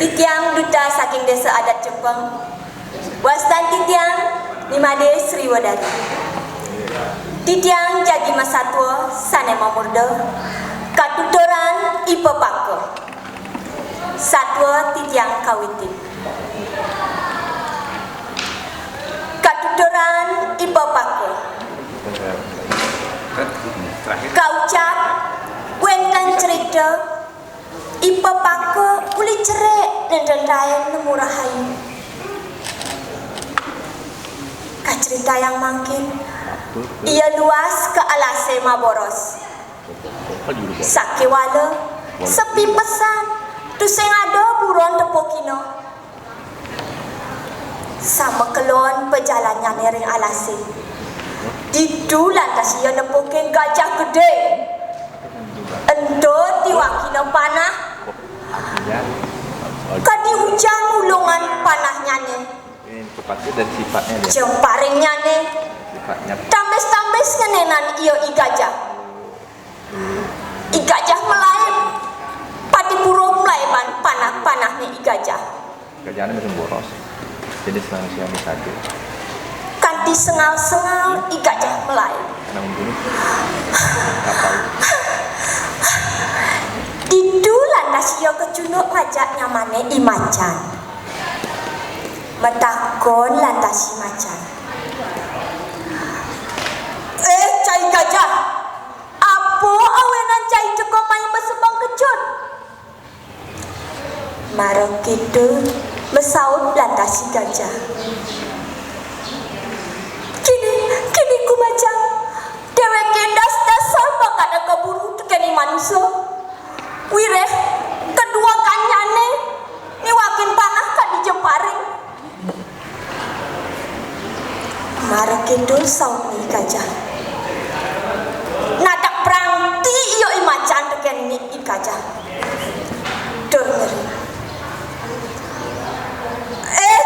Titiang duta saking desa adat Jepang. Wastan titiang Nimade Sriwadari. Titiang jagi masatwa sane mamurda. Katutoran ipepake. Satwa titiang kawitin. Katutoran ipepake. Kaucap wentan cerita ipepake uli cerek dan rendayan nemurahayu. Cerita yang makin ia luas ke alase maboros sakiwala sepi pesan tu sing ada buron tepokino sama kelon perjalanan ring alase didu lantas ia nepoke gajah gede endo tiwakino panah kadi hujan ulungan panahnya nih tepatnya dan sifatnya dia. Jemparingnya nih. Sifatnya. Tambes-tambes kenenan iyo igajah. Igajah melayu. Pati burung melayu panah-panah nih igajah. Igajahnya macam boros. Jenis manusia saja. Kanti sengal-sengal igajah melayu. Karena membunuh kapal. Itu lantas iyo kecunduk ngajak nyamane imacan. Metakon lantas macan. Cai gajah. Apa awenan cai teko main mesebang kecut? Marok itu mesaut lantas gajah. Kini ku macam dewek kendas dasar bakal ada keburu tekeni manusia. Wireh kedua kanyane ni wakin panah kan di jemparing. Marek itu sauni gajah. Nadak peranti iyo imacan teken ni gajah. Dengar.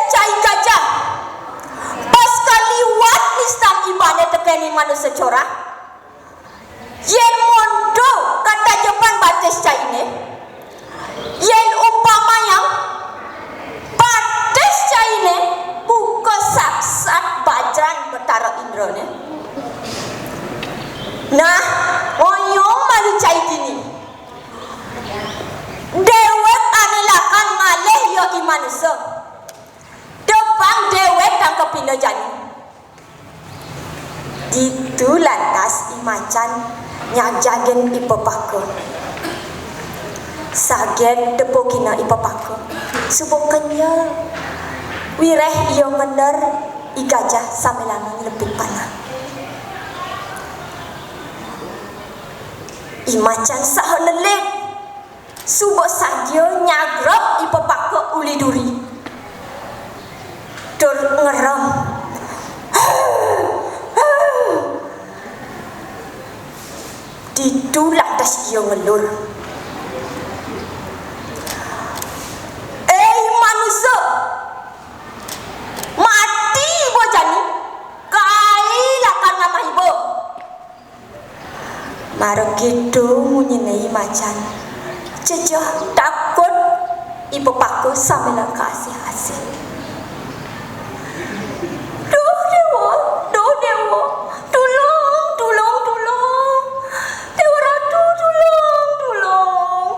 Cai gajah. Pas kali wat nistam ibane teken ni manusia corah. Yen mondo kata Jepang batis cai ni. Yen umpama yang batis cai ni buka sak-sak bajran betara indrone. Nah, oyong malu cai gini. Dewek anilakan maleh yo imanusa. Depan dewek tangkap pino jani. Itu lantas imacan nyajagen ipepake. Sagen depokina ipepake. Subokenya wireh iyo bener igajah samelang lebih panah. Imacan sah nelik subok saja nyagrap ipepake uli duri. Dur ngeram. Ditulak tas iyo ngelur. Manusia mati ibu jani kailah karena mah ibu. Marok gitu munyinai macan cecah takut ibu paku sambil kasih-kasih. Duh dewa, tolong, Dewa Ratu, tolong.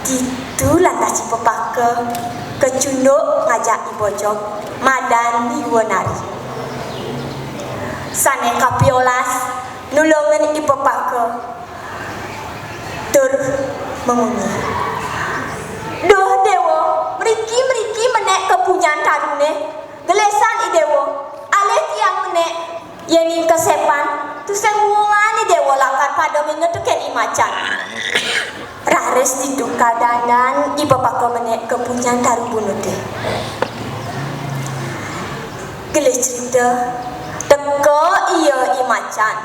Gitu lantas ibu paku kecunduk ngajak ibojok madan diwonari. Sane kapiolas nulungan ipepake tur mengunyi. Duh dewa, meriki menek kepunyaan tarune. Gelesan idewo, aleh tiang menek yeni kesepan. Tu semua ni dewa lakar pada mengetukan imacan. Rares di kadanan ipepake menek kepunyaan tarubunu teh. Geles cerita teko iya imacan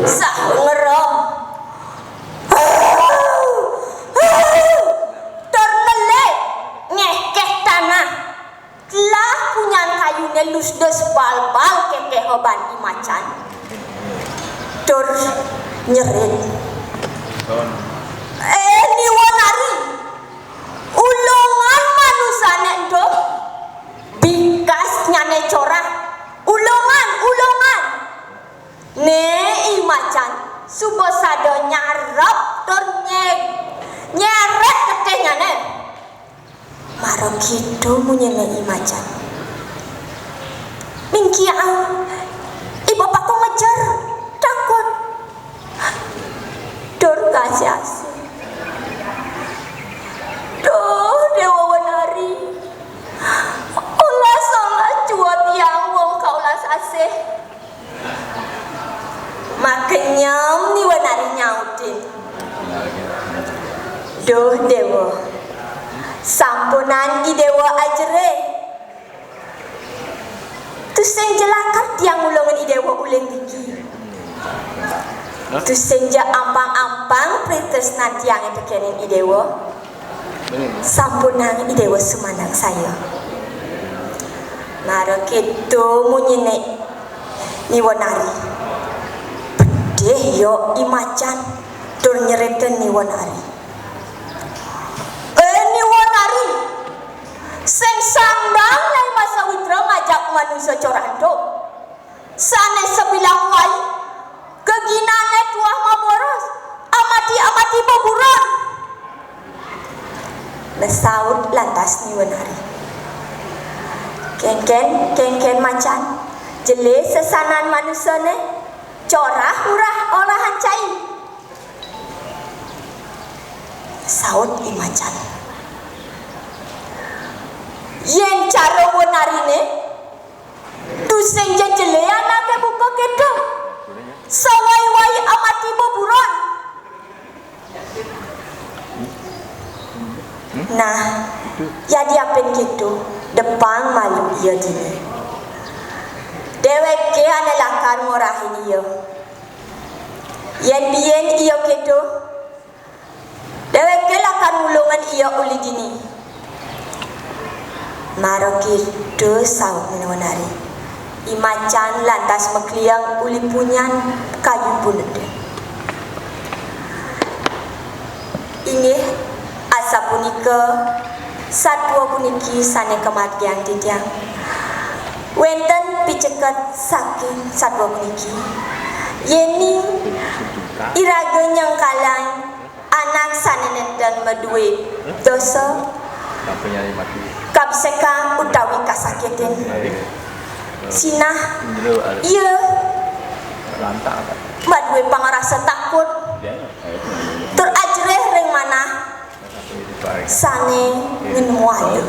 sah ngerom termelek ngekeh tanah telah punya kayunya lusdes bal-bal kekeh hoban imacan tur nyerit gitu menyenai macan. Mingkiang, ibu bapakku ngejar, takut. Dor kasih asih. Doh Dewa Wanari. Ulah salah cuat yang wong kaulah asih. Makanya ni Wanari nyautin. Doh Dewa. Sampunan i Dewa ajere. Tu sing jelakat tiang ulungan i Dewa uleng diki. Tu senja ampang-ampang pritresnan tiang tekenin i Dewa. Sampunan i Dewa sumanang saya. Mara keto munyenek ni Wanari. Pedih yo i macan dur nyereten ni Wanari. Ni Wanari sing sandang lai masa witra ngajak manusia corando. Sane sebilang wai keginane tuah maboros amati baburan. Lesaut lantas ni Wanari. Ken macan jelas sesanan manusia ne corah hurah olahan cai. Saut i macan. Yen cara Wanari ne tu sing jejele anake buka kedo. Sawai-wai amati baburan. Nah, ya diapen gitu depan malu ia dini. Deweke ane lakar ngorahin ia. Yen bien ia kedo. Deweke lakar mulungan ia uli dini. Maro gitu saut ni Wanari. Imacan lantas mekliang uli punyan kayu punede. Ini asa punika satwa puniki sane kematian titiang. Wenten picekat saking satwa puniki. Yeni iraga nyangkalan anak sane nenten medue dosa kabiseka utawi kasakitin. Sinah iya madue pangarasa takut terajreh ring mana sane ngenuayu.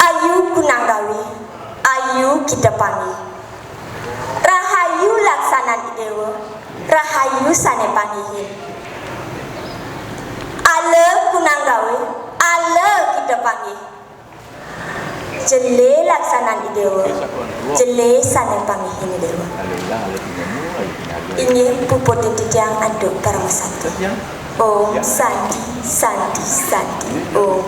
Ayu kunanggawi, ayu kita pangi. Rahayu laksanan idewa, rahayu sane pangihin. Ale kunanggawi, ale kita pangi. Jele laksanan idewa, jele sane pangihin idewa. Ini puput yang aduk paramasati. Om Santi, Santi, Santi. Om.